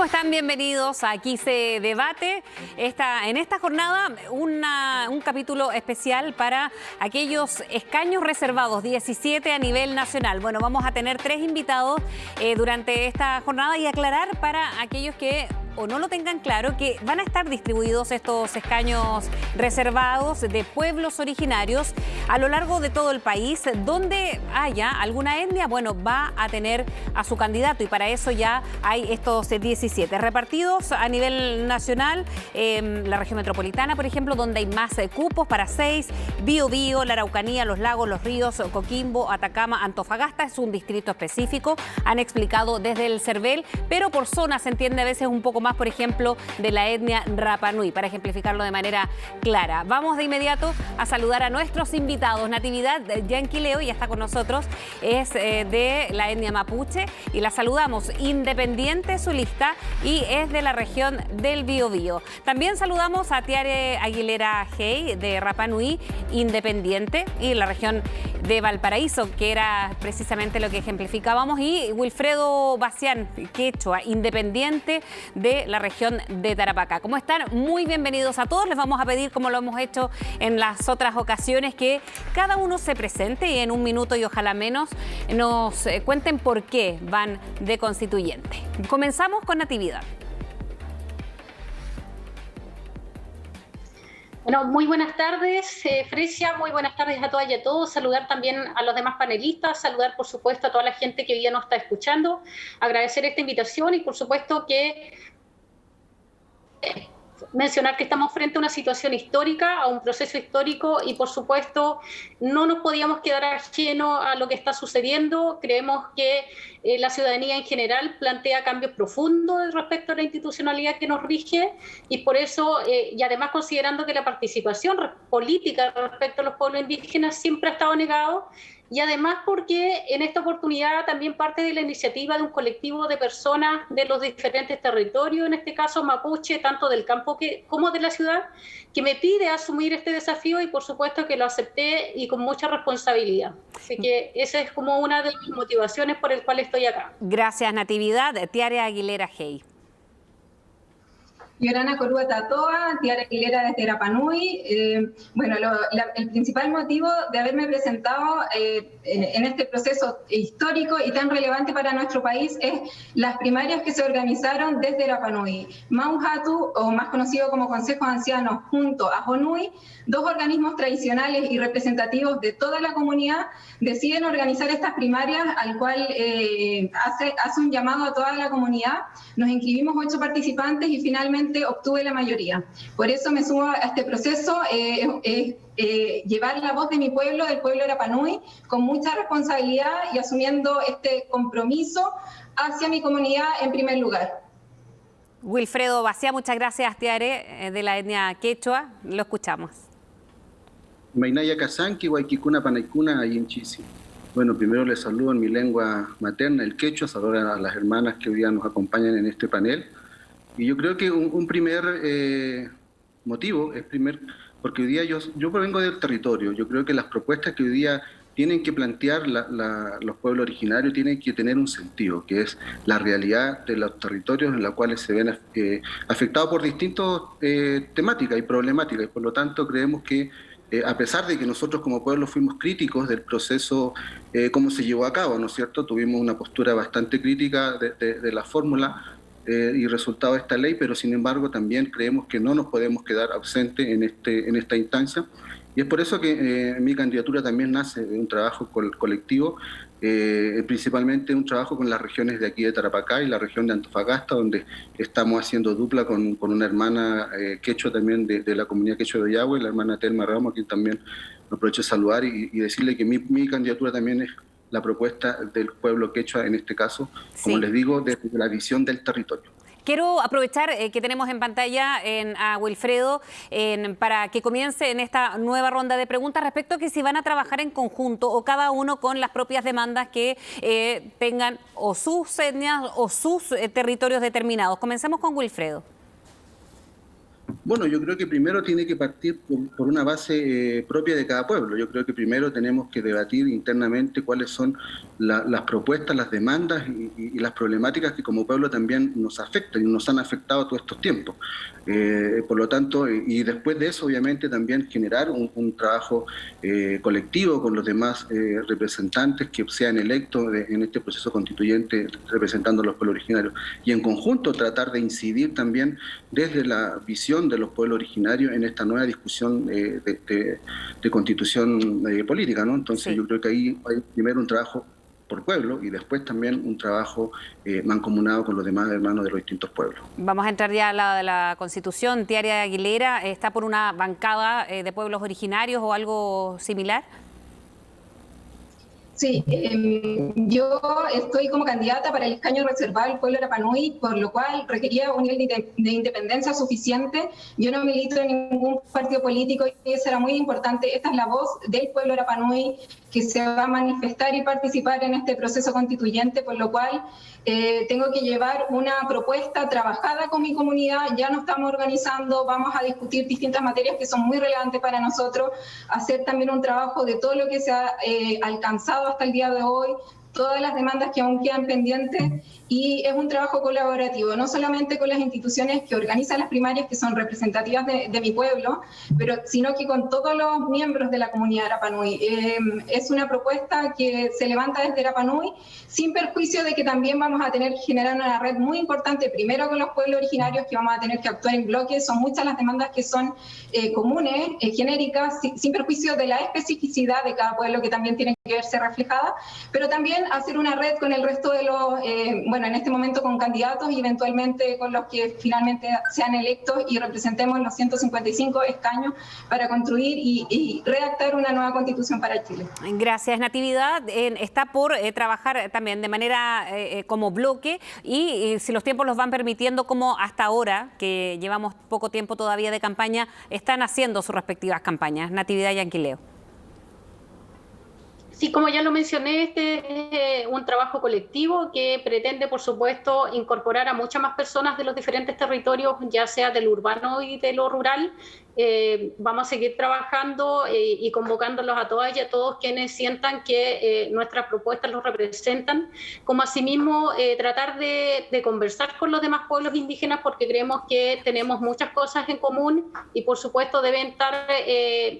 ¿Cómo están? Bienvenidos. Aquí se debate en esta jornada un capítulo especial para aquellos escaños reservados, 17 a nivel nacional. Bueno, vamos a tener 3 invitados durante esta jornada y aclarar para aquellos que o no lo tengan claro, que van a estar distribuidos estos escaños reservados de pueblos originarios a lo largo de todo el país. Donde haya alguna etnia, bueno, va a tener a su candidato y para eso ya hay estos 17 repartidos a nivel nacional. La región metropolitana, por ejemplo, donde hay más cupos para 6, Biobío, la Araucanía, los lagos, los ríos, Coquimbo, Atacama, Antofagasta, es un distrito específico, han explicado desde el CERVEL, pero por zona se entiende a veces un poco más, por ejemplo, de la etnia Rapa Nui, para ejemplificarlo de manera clara. Vamos de inmediato a saludar a nuestros invitados. Natividad Yanquileo ya está con nosotros, es de la etnia mapuche y la saludamos. Independiente su lista y es de la región del Biobío. También saludamos a Tiare Aguilera Hey de Rapa Nui, independiente, y la región de Valparaíso, que era precisamente lo que ejemplificábamos, y Wilfredo Bacián, quechua, independiente de la región de Tarapacá. ¿Cómo están? Muy bienvenidos a todos. Les vamos a pedir, como lo hemos hecho en las otras ocasiones, que cada uno se presente y en un minuto y ojalá menos nos cuenten por qué van de constituyente. Comenzamos con Natividad. Bueno, muy buenas tardes, Fresia, muy buenas tardes a todas y a todos. Saludar también a los demás panelistas, saludar por supuesto a toda la gente que hoy día nos está escuchando, agradecer esta invitación y por supuesto que mencionar que estamos frente a una situación histórica, a un proceso histórico y por supuesto no nos podíamos quedar ajenos a lo que está sucediendo. Creemos que la ciudadanía en general plantea cambios profundos respecto a la institucionalidad que nos rige y por eso, y además considerando que la participación política respecto a los pueblos indígenas siempre ha estado negado, y además porque en esta oportunidad también parte de la iniciativa de un colectivo de personas de los diferentes territorios, en este caso mapuche, tanto del campo como de la ciudad, que me pide asumir este desafío y por supuesto que lo acepté y con mucha responsabilidad. Así que esa es como una de mis motivaciones por el cual estoy acá. Gracias, Natividad. Tiare Aguilera Hey. Yorana Corúa Tatoa, Tiare Aguilera desde Rapa Nui. Bueno, el principal motivo de haberme presentado en este proceso histórico y tan relevante para nuestro país es las primarias que se organizaron desde Rapa Nui. Mauhatu, o más conocido como Consejo de Ancianos, junto a Jonui, 2 organismos tradicionales y representativos de toda la comunidad, deciden organizar estas primarias, al cual hace un llamado a toda la comunidad. Nos inscribimos 8 participantes y finalmente obtuve la mayoría. Por eso me sumo a este proceso, llevar la voz de mi pueblo, del pueblo de Rapa Nui, con mucha responsabilidad y asumiendo este compromiso hacia mi comunidad en primer lugar. Wilfredo Baciá, muchas gracias, Tiare, de la etnia quechua. Lo escuchamos. Mainaya Kazanki, Waikikuna Panaikuna, Ayinchisi. Bueno, primero les saludo en mi lengua materna, el quechua, saludo a las hermanas que hoy día nos acompañan en este panel. Y yo creo que un primer motivo es porque hoy día yo provengo del territorio. Yo creo que las propuestas que hoy día tienen que plantear los pueblos originarios tienen que tener un sentido, que es la realidad de los territorios en los cuales se ven afectados por distintas temáticas y problemáticas. Y por lo tanto creemos que a pesar de que nosotros como pueblo fuimos críticos del proceso, cómo se llevó a cabo, ¿no es cierto? Tuvimos una postura bastante crítica de la fórmula y resultado de esta ley, pero sin embargo también creemos que no nos podemos quedar ausentes en esta instancia. Y es por eso que mi candidatura también nace de un trabajo colectivo, principalmente un trabajo con las regiones de aquí de Tarapacá y la región de Antofagasta, donde estamos haciendo dupla con una hermana quechua también de la comunidad quechua de Ollagüe, la hermana Telma Ramos, a quien también aprovecho de saludar y decirle que mi candidatura también es la propuesta del pueblo quechua en este caso, como les digo, desde la visión del territorio. Quiero aprovechar que tenemos en pantalla a Wilfredo para que comience en esta nueva ronda de preguntas respecto a que si van a trabajar en conjunto o cada uno con las propias demandas que tengan o sus etnias o sus territorios determinados. Comencemos con Wilfredo. Bueno, yo creo que primero tiene que partir por una base propia de cada pueblo. Yo creo que primero tenemos que debatir internamente cuáles son las propuestas, las demandas y las problemáticas que como pueblo también nos afectan y nos han afectado todos estos tiempos. Por lo tanto, y después de eso, obviamente, también generar un trabajo colectivo con los demás representantes que sean electos en este proceso constituyente representando a los pueblos originarios. Y en conjunto tratar de incidir también desde la visión de los pueblos originarios en esta nueva discusión de constitución política, ¿no? Entonces sí, yo creo que ahí hay primero un trabajo por pueblo y después también un trabajo mancomunado con los demás hermanos de los distintos pueblos. Vamos a entrar ya a la Constitución. Tiare Aguilera, ¿está por una bancada de pueblos originarios o algo similar? Sí, yo estoy como candidata para el escaño reservado al pueblo Rapa Nui, por lo cual requería un nivel de independencia suficiente. Yo no milito en ningún partido político y eso era muy importante. Esta es la voz del pueblo Rapa Nui que se va a manifestar y participar en este proceso constituyente, por lo cual tengo que llevar una propuesta trabajada con mi comunidad. Ya nos estamos organizando, vamos a discutir distintas materias que son muy relevantes para nosotros, hacer también un trabajo de todo lo que se ha alcanzado hasta el día de hoy, todas las demandas que aún quedan pendientes, y es un trabajo colaborativo, no solamente con las instituciones que organizan las primarias, que son representativas de mi pueblo, sino que con todos los miembros de la comunidad Rapa Nui. Es una propuesta que se levanta desde Rapa Nui, sin perjuicio de que también vamos a tener que generar una red muy importante, primero con los pueblos originarios, que vamos a tener que actuar en bloque. Son muchas las demandas que son comunes, genéricas, sin perjuicio de la especificidad de cada pueblo, que también tiene que verse reflejada, pero también hacer una red con el resto de los, bueno, en este momento con candidatos y eventualmente con los que finalmente sean electos y representemos los 155 escaños para construir y redactar una nueva constitución para Chile. Gracias, Natividad. Está por trabajar también de manera como bloque y si los tiempos los van permitiendo, como hasta ahora, que llevamos poco tiempo todavía de campaña, están haciendo sus respectivas campañas. Natividad Yanquileo. Sí, como ya lo mencioné, este es un trabajo colectivo que pretende, por supuesto, incorporar a muchas más personas de los diferentes territorios, ya sea del urbano y de lo rural. Vamos a seguir trabajando y convocándolos a todas y a todos quienes sientan que nuestras propuestas los representan, como asimismo tratar de conversar con los demás pueblos indígenas, porque creemos que tenemos muchas cosas en común y por supuesto deben estar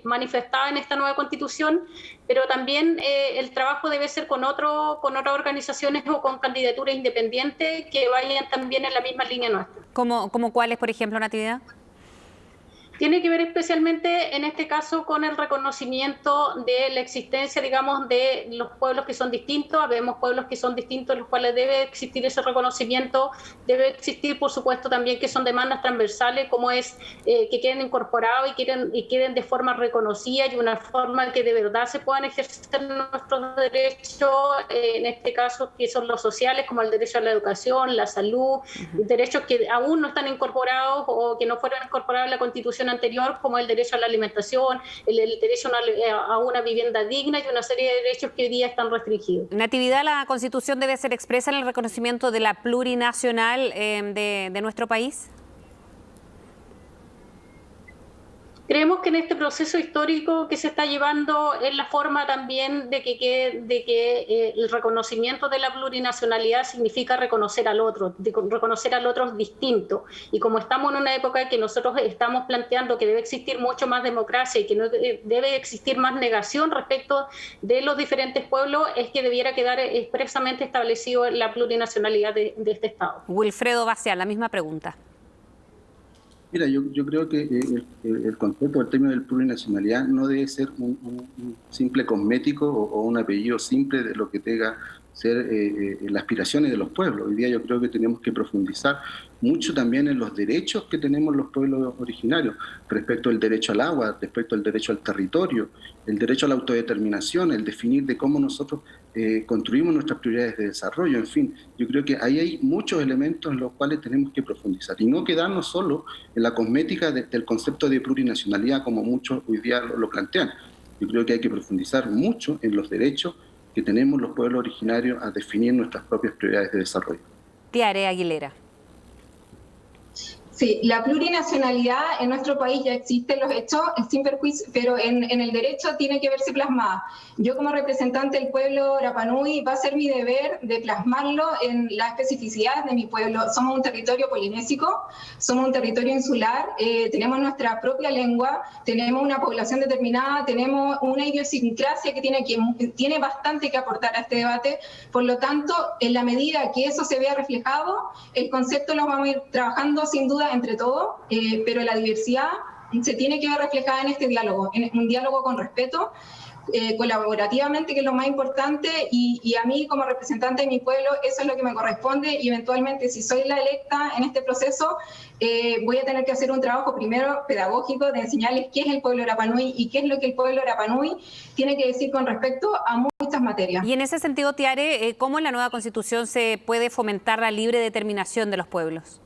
manifestadas en esta nueva constitución, pero también el trabajo debe ser con otras organizaciones o con candidaturas independientes que vayan también en la misma línea nuestra. ¿Cómo cuáles, por ejemplo, Natividad? Tiene que ver especialmente en este caso con el reconocimiento de la existencia, digamos, de los pueblos que son distintos. Habemos pueblos que son distintos, en los cuales debe existir ese reconocimiento. Debe existir, por supuesto, también que son demandas transversales, como es que queden incorporados y queden de forma reconocida y una forma que de verdad se puedan ejercer nuestros derechos, en este caso, que son los sociales, como el derecho a la educación, la salud, derechos que aún no están incorporados o que no fueron incorporados en la Constitución anterior, como el derecho a la alimentación, el derecho a una vivienda digna y una serie de derechos que hoy día están restringidos. Natividad, ¿la Constitución debe ser expresa en el reconocimiento de la plurinacional de nuestro país? Creemos que en este proceso histórico que se está llevando es la forma también de que el reconocimiento de la plurinacionalidad significa reconocer al otro distinto. Y como estamos en una época que nosotros estamos planteando que debe existir mucho más democracia y que no debe existir más negación respecto de los diferentes pueblos, es que debiera quedar expresamente establecido la plurinacionalidad de este Estado. Wilfredo Bacial, la misma pregunta. Mira, yo creo que el concepto, el término del plurinacionalidad no debe ser un simple cosmético o un apellido simple de lo que tenga ser las aspiraciones de los pueblos. Hoy día yo creo que tenemos que profundizar mucho también en los derechos que tenemos los pueblos originarios, respecto al derecho al agua, respecto al derecho al territorio, el derecho a la autodeterminación, el definir de cómo nosotros construimos nuestras prioridades de desarrollo. En fin, yo creo que ahí hay muchos elementos en los cuales tenemos que profundizar y no quedarnos solo en la cosmética del concepto de plurinacionalidad como muchos hoy día lo plantean. Yo creo que hay que profundizar mucho en los derechos que tenemos los pueblos originarios a definir nuestras propias prioridades de desarrollo. Tiare Aguilera. Sí, la plurinacionalidad en nuestro país ya existe en los hechos, sin perjuicio, pero en el derecho tiene que verse plasmada. Yo como representante del pueblo Rapa Nui va a ser mi deber de plasmarlo en las especificidades de mi pueblo. Somos un territorio polinésico, somos un territorio insular, tenemos nuestra propia lengua, tenemos una población determinada, tenemos una idiosincrasia que tiene bastante que aportar a este debate. Por lo tanto, en la medida que eso se vea reflejado, el concepto lo vamos a ir trabajando sin duda entre todos, pero la diversidad se tiene que ver reflejada en este diálogo, en un diálogo con respeto, colaborativamente, que es lo más importante, y a mí como representante de mi pueblo eso es lo que me corresponde, y eventualmente si soy la electa en este proceso voy a tener que hacer un trabajo primero pedagógico de enseñarles qué es el pueblo Rapa Nui y qué es lo que el pueblo Rapa Nui tiene que decir con respecto a muchas materias. Y en ese sentido, Tiare, ¿cómo en la nueva Constitución se puede fomentar la libre determinación de los pueblos?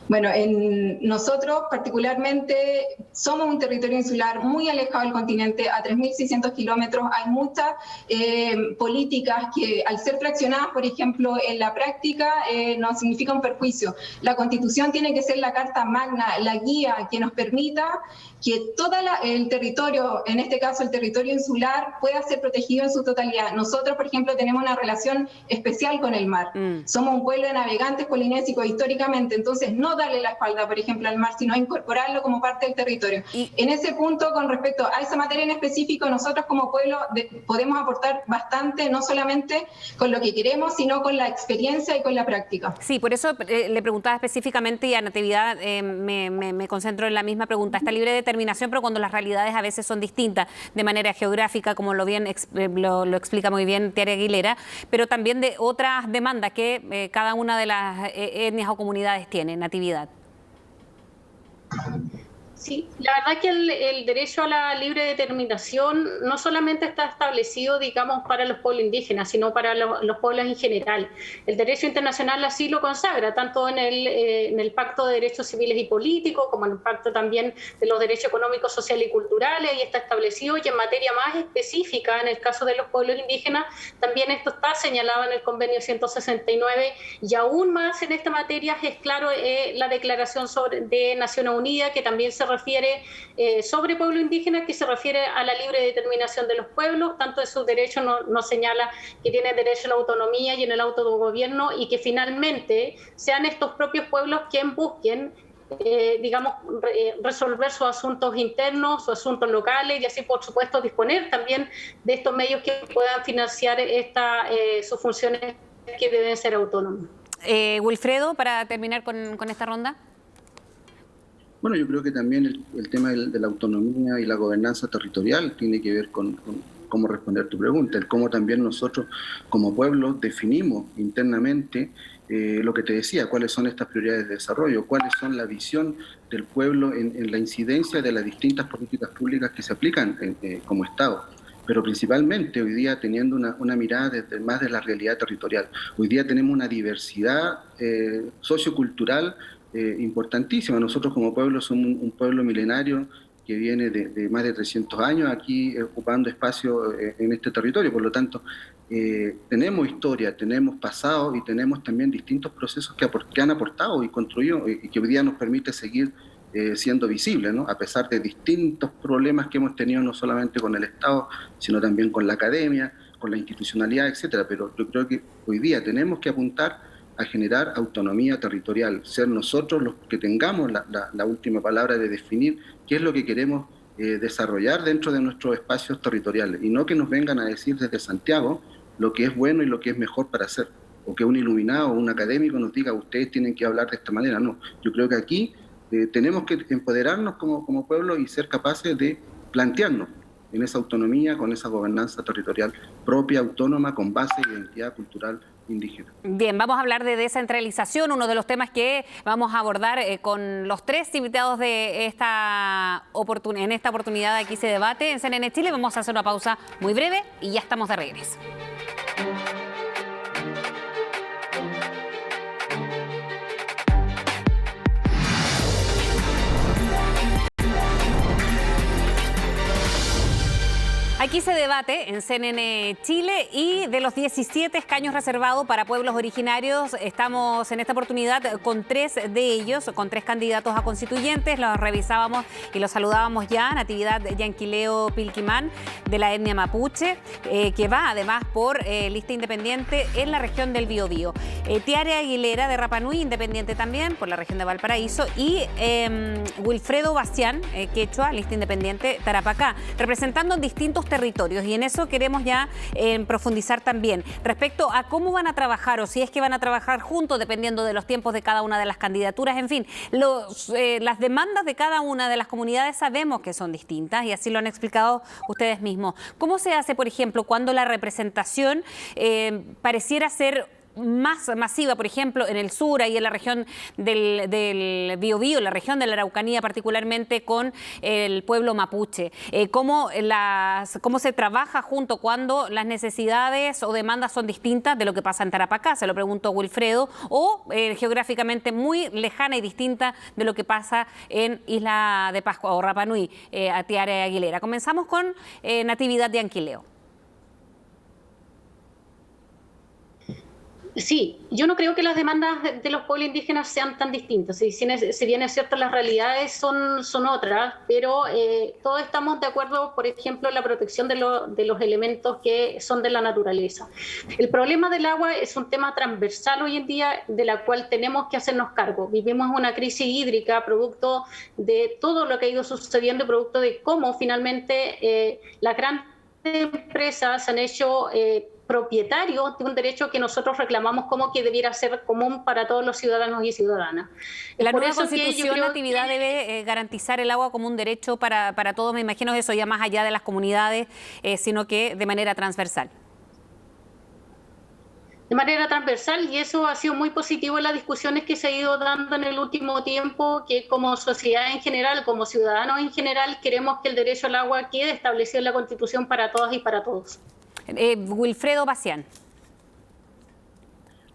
Bueno, nosotros particularmente somos un territorio insular muy alejado del continente, a 3.600 kilómetros. Hay muchas políticas que al ser fraccionadas, por ejemplo, en la práctica nos significa un perjuicio. La Constitución tiene que ser la carta magna, la guía que nos permita que todo el territorio, en este caso el territorio insular, pueda ser protegido en su totalidad. Nosotros, por ejemplo, tenemos una relación especial con el mar. Somos un pueblo de navegantes polinésicos históricamente, entonces no darle la espalda, por ejemplo, al mar, sino incorporarlo como parte del territorio. Y en ese punto, con respecto a esa materia en específico, nosotros como pueblo podemos aportar bastante, no solamente con lo que queremos, sino con la experiencia y con la práctica. Sí, por eso le preguntaba específicamente, y a Natividad me concentro en la misma pregunta. Está libre de determinación, pero cuando las realidades a veces son distintas de manera geográfica, como lo explica muy bien Tiare Aguilera, pero también de otras demandas que cada una de las etnias o comunidades tiene. Natividad. Sí, la verdad que el derecho a la libre determinación no solamente está establecido, digamos, para los pueblos indígenas, sino para los pueblos en general. El derecho internacional así lo consagra, tanto en el Pacto de Derechos Civiles y Políticos, como en el Pacto también de los Derechos Económicos, Sociales y Culturales, y está establecido, y en materia más específica, en el caso de los pueblos indígenas, también esto está señalado en el Convenio 169, y aún más en esta materia es claro la Declaración de Naciones Unidas, que también se refiere sobre pueblo indígena, que se refiere a la libre determinación de los pueblos, tanto de sus derechos nos señala que tienen derecho a la autonomía y en el autogobierno, y que finalmente sean estos propios pueblos quienes busquen resolver sus asuntos internos, sus asuntos locales, y así por supuesto disponer también de estos medios que puedan financiar sus funciones que deben ser autónomas. Wilfredo, para terminar con esta ronda. Bueno, yo creo que también el tema de la autonomía y la gobernanza territorial tiene que ver con cómo responder tu pregunta, el cómo también nosotros como pueblo definimos internamente lo que te decía, cuáles son estas prioridades de desarrollo, cuáles son la visión del pueblo en la incidencia de las distintas políticas públicas que se aplican como Estado. Pero principalmente hoy día teniendo una mirada desde más de la realidad territorial. Hoy día tenemos una diversidad sociocultural importantísima. Nosotros como pueblo somos un pueblo milenario que viene de más de 300 años aquí ocupando espacio en este territorio. Por lo tanto, tenemos historia, tenemos pasado y tenemos también distintos procesos que han aportado y construido y que hoy día nos permite seguir siendo visible, ¿no? A pesar de distintos problemas que hemos tenido no solamente con el Estado, sino también con la academia, con la institucionalidad, etcétera. Pero yo creo que hoy día tenemos que apuntar a generar autonomía territorial, ser nosotros los que tengamos la última palabra de definir qué es lo que queremos desarrollar dentro de nuestros espacios territoriales, y no que nos vengan a decir desde Santiago lo que es bueno y lo que es mejor para hacer, o que un iluminado o un académico nos diga ustedes tienen que hablar de esta manera. No, yo creo que aquí tenemos que empoderarnos como pueblo y ser capaces de plantearnos en esa autonomía, con esa gobernanza territorial propia, autónoma, con base en identidad cultural indígena. Bien, vamos a hablar de descentralización, uno de los temas que vamos a abordar con los tres invitados de en esta oportunidad de Aquí se debate en CNN Chile. Vamos a hacer una pausa muy breve y ya estamos de regreso. Aquí se debate en CNN Chile y de los 17 escaños reservados para pueblos originarios, estamos en esta oportunidad con 3 de ellos, con 3 candidatos a constituyentes. Los revisábamos y los saludábamos ya. Natividad Yanquileo Pilquimán, de la etnia mapuche, que va además por lista independiente en la región del Biobío. Tiare Aguilera, de Rapa Nui, independiente también por la región de Valparaíso. Y Wilfredo Bastián, quechua, lista independiente Tarapacá, representando en distintos territorios, y en eso queremos ya profundizar también respecto a cómo van a trabajar o si es que van a trabajar juntos dependiendo de los tiempos de cada una de las candidaturas. En fin, las demandas de cada una de las comunidades sabemos que son distintas y así lo han explicado ustedes mismos. ¿Cómo se hace, por ejemplo, cuando la representación pareciera ser más masiva, por ejemplo, en el sur, ahí en la región del Biobío, la región de la Araucanía, particularmente con el pueblo mapuche? ¿Cómo se trabaja junto cuando las necesidades o demandas son distintas de lo que pasa en Tarapacá? Se lo pregunto a Wilfredo, o geográficamente muy lejana y distinta de lo que pasa en Isla de Pascua o Rapa Nui, a Tiare Aguilera. Comenzamos con Natividad de Yanquileo. Sí, yo no creo que las demandas de los pueblos indígenas sean tan distintas. Si bien es cierto, las realidades son otras, pero todos estamos de acuerdo, por ejemplo, en la protección de los elementos que son de la naturaleza. El problema del agua es un tema transversal hoy en día, de la cual tenemos que hacernos cargo. Vivimos una crisis hídrica producto de todo lo que ha ido sucediendo, producto de cómo finalmente las grandes empresas han hecho propietarios de un derecho que nosotros reclamamos como que debiera ser común para todos los ciudadanos y ciudadanas. La nueva Constitución, Natividad, debe garantizar el agua como un derecho para todos, me imagino eso ya más allá de las comunidades, sino que de manera transversal. De manera transversal, y eso ha sido muy positivo en las discusiones que se ha ido dando en el último tiempo, que como sociedad en general, como ciudadanos en general, queremos que el derecho al agua quede establecido en la Constitución para todas y para todos. Wilfredo Bastián.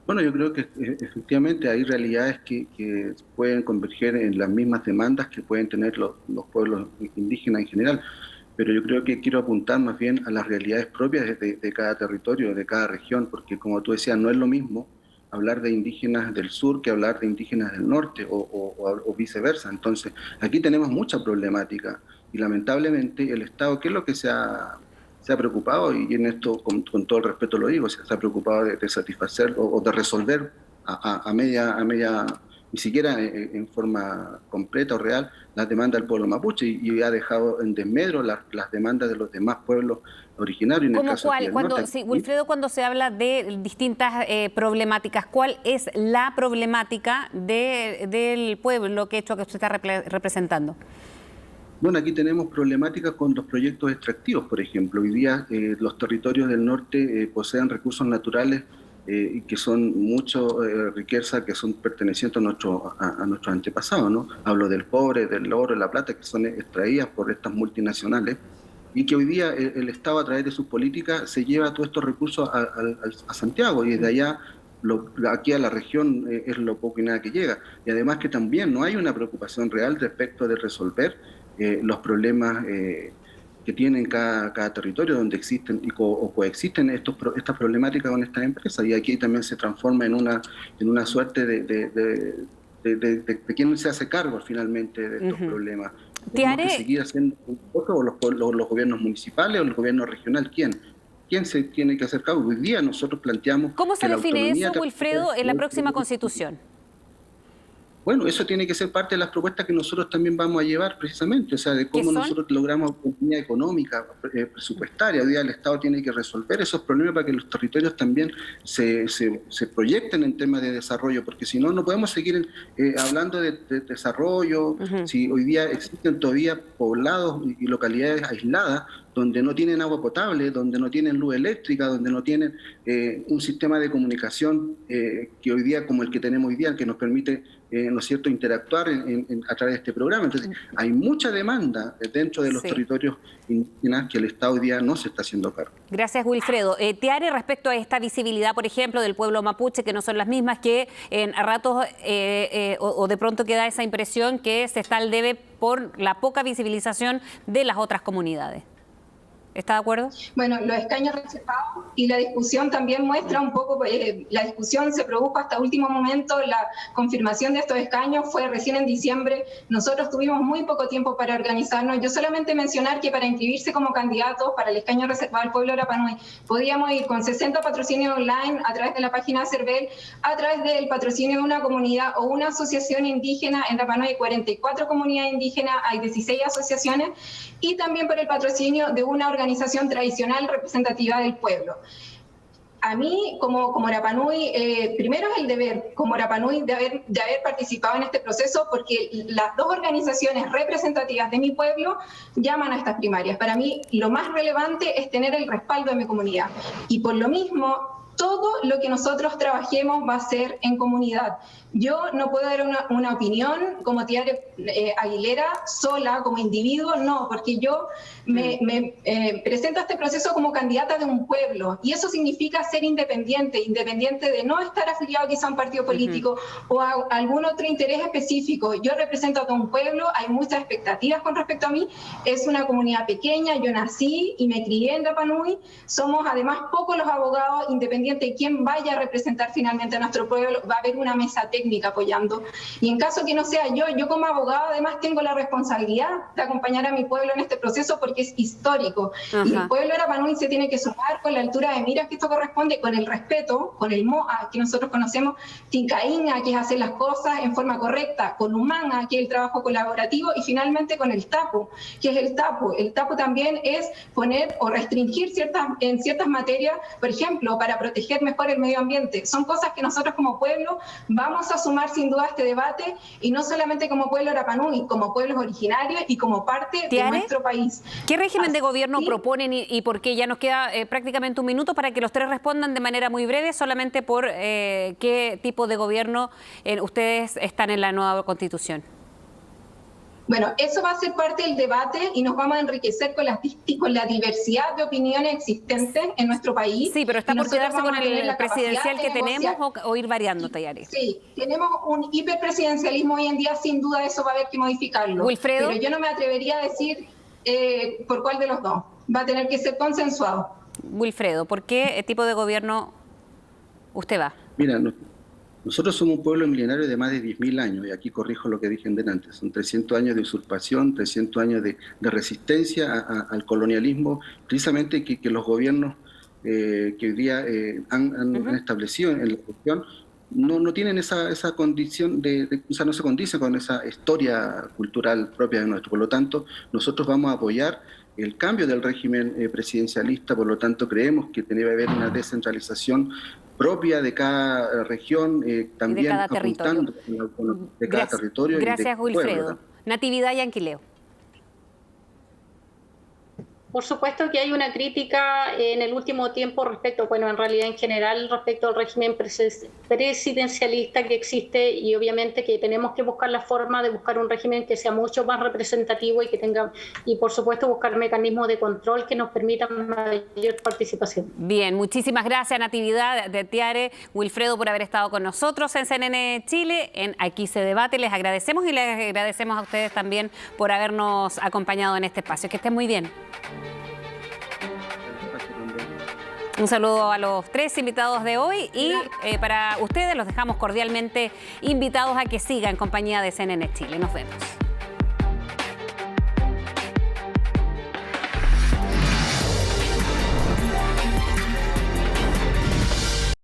Bueno, yo creo que efectivamente hay realidades que pueden converger en las mismas demandas que pueden tener los pueblos indígenas en general, pero yo creo que quiero apuntar más bien a las realidades propias de cada territorio, de cada región, porque como tú decías, no es lo mismo hablar de indígenas del sur que hablar de indígenas del norte o viceversa. Entonces, aquí tenemos mucha problemática y lamentablemente el Estado, ¿qué es lo que se ha preocupado? Y en esto, con todo el respeto lo digo, se ha preocupado de satisfacer o de resolver a media, ni siquiera en forma completa o real, las demandas del pueblo mapuche, y ha dejado en desmedro las demandas de los demás pueblos originarios. ¿Cómo cuál? Wilfredo, cuando se habla de distintas problemáticas, ¿cuál es la problemática del pueblo quechua que usted está representando? Bueno, aquí tenemos problemáticas con los proyectos extractivos, por ejemplo. Hoy día los territorios del norte poseen recursos naturales que son mucho riqueza, que son pertenecientes a nuestros antepasados, ¿no? Hablo del cobre, del oro, de la plata, que son extraídas por estas multinacionales, y que hoy día el Estado, a través de sus políticas, se lleva todos estos recursos a Santiago, y desde allá aquí a la región es lo poco y nada que llega. Y además que también no hay una preocupación real respecto de resolver los problemas que tienen cada territorio donde existen o coexisten estas problemáticas con estas empresas, y aquí también se transforma en una suerte de quién se hace cargo finalmente de estos problemas. Tiare, que seguir haciendo los gobiernos municipales o el gobierno regional. ¿Quién se tiene que hacer cargo? Hoy día nosotros planteamos... ¿Cómo se define eso, Wilfredo, en la próxima Constitución? Bueno, eso tiene que ser parte de las propuestas que nosotros también vamos a llevar precisamente, o sea, de cómo nosotros logramos autonomía económica, presupuestaria. Hoy día el Estado tiene que resolver esos problemas para que los territorios también se proyecten en temas de desarrollo, porque si no, no podemos seguir hablando de desarrollo. Si hoy día existen todavía poblados y localidades aisladas donde no tienen agua potable, donde no tienen luz eléctrica, donde no tienen un sistema de comunicación que hoy día, como el que tenemos hoy día, que nos permite, ¿no es cierto?, interactuar a través de este programa. Entonces, hay mucha demanda dentro de los territorios indígenas que el Estado hoy día no se está haciendo cargo. Gracias, Wilfredo. Tiare, respecto a esta visibilidad, por ejemplo, del pueblo mapuche, que no son las mismas que a ratos o de pronto queda esa impresión que se está al debe por la poca visibilización de las otras comunidades. ¿Está de acuerdo? Bueno, los escaños reservados y la discusión también muestra un poco, la discusión se produjo hasta último momento, la confirmación de estos escaños fue recién en diciembre, nosotros tuvimos muy poco tiempo para organizarnos. Yo solamente mencionar que para inscribirse como candidatos para el escaño reservado al pueblo de Rapa Nui, podíamos ir con 60 patrocinios online a través de la página de CERVEL, a través del patrocinio de una comunidad o una asociación indígena. En Rapa Nui hay 44 comunidades indígenas, hay 16 asociaciones, y también por el patrocinio de una organización tradicional representativa del pueblo. A mí, como Rapa Nui, primero es el deber, como Rapa Nui, de haber participado en este proceso, porque las dos organizaciones representativas de mi pueblo llaman a estas primarias. Para mí, lo más relevante es tener el respaldo de mi comunidad. Y por lo mismo, todo lo que nosotros trabajemos va a ser en comunidad. Yo no puedo dar una opinión como Tiare Aguilera sola, como individuo, no, porque yo me presento a este proceso como candidata de un pueblo, y eso significa ser independiente de no estar afiliado quizá a un partido político o a algún otro interés específico. Yo represento a todo un pueblo, hay muchas expectativas con respecto a mí, es una comunidad pequeña, yo nací y me crié en Rapa Nui, somos además pocos los abogados, independiente de quién vaya a representar finalmente a nuestro pueblo, va a haber una mesa técnica apoyando, y en caso que no sea yo como abogado además tengo la responsabilidad de acompañar a mi pueblo en este proceso porque es histórico. Ajá. Y el pueblo de Rapa Nui se tiene que sumar con la altura de miras que esto corresponde, con el respeto, con el MOA que nosotros conocemos, Tincaína, que es hacer las cosas en forma correcta, con Humanga, que es el trabajo colaborativo, y finalmente con el TAPO, que es el TAPO. El TAPO también es poner o restringir en ciertas materias, por ejemplo, para proteger mejor el medio ambiente. Son cosas que nosotros como pueblo vamos a sumar sin duda a este debate, y no solamente como pueblo de Rapa Nui, como pueblos originarios y como parte de nuestro país. ¿Qué régimen de gobierno proponen y por qué? Ya nos queda prácticamente un minuto para que los tres respondan de manera muy breve, solamente por qué tipo de gobierno ustedes están en la nueva Constitución. Bueno, eso va a ser parte del debate y nos vamos a enriquecer con la diversidad de opiniones existentes en nuestro país. Sí, pero ¿está por quedarse con el presidencial que tenemos o ir variando, Tiare? Sí, tenemos un hiperpresidencialismo hoy en día, sin duda eso va a haber que modificarlo. Wilfredo. Pero yo no me atrevería a decir por cuál de los dos. Va a tener que ser consensuado. Wilfredo, ¿por qué tipo de gobierno usted va? Mira, nosotros somos un pueblo milenario de más de 10.000 años, y aquí corrijo lo que dije delante, son 300 años de usurpación, 300 años de resistencia al colonialismo, precisamente que los gobiernos que hoy día han establecido en la región no tienen esa condición o sea, no se condice con esa historia cultural propia de nuestro. Por lo tanto, nosotros vamos a apoyar el cambio del régimen presidencialista. Por lo tanto, creemos que debe haber una descentralización propia de cada región, también de cada territorio. De cada territorio. Gracias, Wilfredo. Natividad Yanquileo. Por supuesto que hay una crítica en el último tiempo respecto, bueno, en realidad en general respecto al régimen presidencialista que existe, y obviamente que tenemos que buscar la forma de buscar un régimen que sea mucho más representativo y que tenga, y por supuesto buscar mecanismos de control que nos permitan mayor participación. Bien, muchísimas gracias, Natividad, de Tiare, Wilfredo, por haber estado con nosotros en CNN Chile, en Aquí se debate. Les agradecemos y les agradecemos a ustedes también por habernos acompañado en este espacio. Que estén muy bien. Un saludo a los tres invitados de hoy y para ustedes los dejamos cordialmente invitados a que sigan en compañía de CNN Chile. Nos vemos.